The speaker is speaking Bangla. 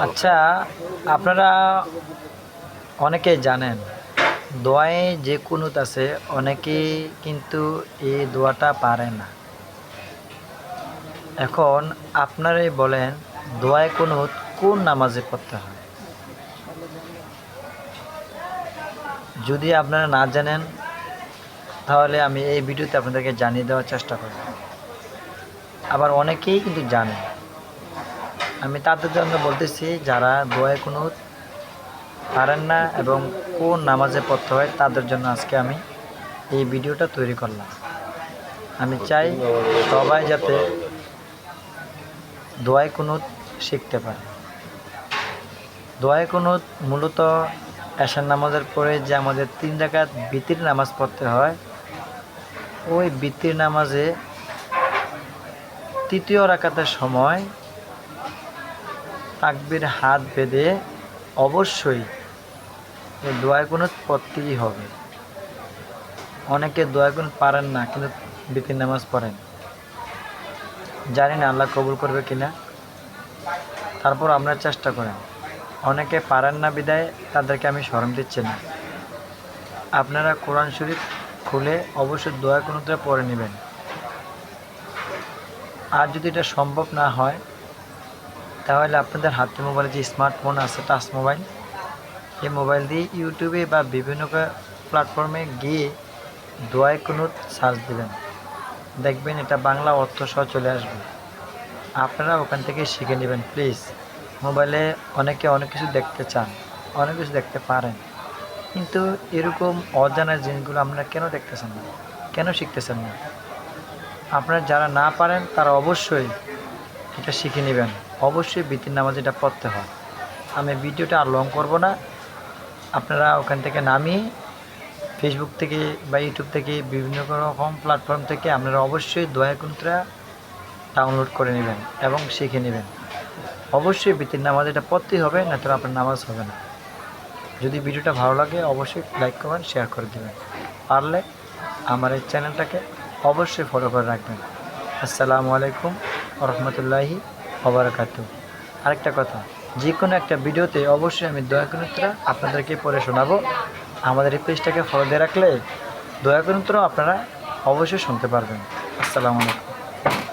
আচ্ছা, আপনারা অনেকেই জানেন দোয়ায় যে কুনুত আছে, অনেকেই কিন্তু এই দোয়াটা পারে না। এখন আপনারাই বলেন, দোয়ায় কুনুত কোন নামাজে পড়তে হয়? যদি আপনারা না জানেন, তাহলে আমি এই ভিডিওতে আপনাদেরকে জানিয়ে দেওয়ার চেষ্টা করব। আবার অনেকেই কিন্তু জানেন। আমি তাদের জন্য বলতেছি, যারা দোয়ায় কুনুত পারেন না এবং কোন নামাজে পড়তে হয়, তাদের জন্য আজকে আমি এই ভিডিওটা তৈরি করলাম। আমি চাই সবাই যাতে দোয়ায় কুনুত শিখতে পারে। দোয়ায় কুনুত মূলত এশার নামাজের পরে যে আমাদের 3 রাকাত বিতির নামাজ পড়তে হয়, ওই বিতির নামাজে তৃতীয় রাকাতের সময় তাকবীর হাত বেঁধে অবশ্যই এই দোয়ায় কুনুত পড়তেই হবে। অনেকে দোয়ায় কুনুত পারেন না, কিন্তু বিতির নামাজ পড়েন। জানি না আল্লাহ কবুল করবে কিনা, তারপর আপনারা চেষ্টা করেন। অনেকে পারেন না বিদায় তাদেরকে আমি শরম দিচ্ছি না। আপনারা কোরআন শরীফ খুলে অবশ্যই দোয়া কুনুতটা পড়ে নেবেন। আর যদি এটা সম্ভব না হয়, তাহলে আপনাদের হাতে মোবাইলে যে স্মার্টফোন আছে, টাচ মোবাইল, এই মোবাইল দিয়ে ইউটিউবে বা বিভিন্ন প্ল্যাটফর্মে গিয়ে দোয়ায় কুনুত সার্চ দেবেন, দেখবেন এটা বাংলা অর্থ সহ চলে আসবে। আপনারা ওখান থেকে শিখে নেবেন প্লিজ। মোবাইলে অনেকে অনেক কিছু দেখতে চান, অনেক কিছু দেখতে পারেন, কিন্তু এরকম অজানা জিনিসগুলো আপনারা কেন দেখতেছেন না, কেন শিখতেছেন না? আপনারা যারা না পারেন তারা অবশ্যই এটা শিখে নেবেন। অবশ্যই বিতির নামাজ এটা পড়তে হয়। আমি ভিডিওটা আর লং করব না। আপনারা ওখান থেকে নামিয়ে ফেসবুক থেকে বা ইউটিউব থেকে বিভিন্ন রকম প্ল্যাটফর্ম থেকে আপনারা অবশ্যই দোয়া কুনুতটা ডাউনলোড করে নেবেন এবং শিখে নেবেন। অবশ্যই বিতির নামাজ এটা পড়তেই হবে, না তো আপনার নামাজ হবে না। যদি ভিডিওটা ভালো লাগে অবশ্যই লাইক করবেন, শেয়ার করে দেবেন। পারলে আমার এই চ্যানেলটাকে অবশ্যই ফলো করে রাখবেন। আসসালামু আলাইকুম রহমতুল্লাহি ওবারাকাতুহু। আরেকটা কথা, যে কোনো একটা ভিডিওতে অবশ্যই আমি দোয়া কুনুতটা আপনাদেরকে পড়ে শোনাবো। আমাদের এই পেজটাকে ফলো দিয়ে রাখলে দোয়া কুনুতটাও আপনারা অবশ্যই শুনতে পারবেন। আসসালামু আলাইকুম।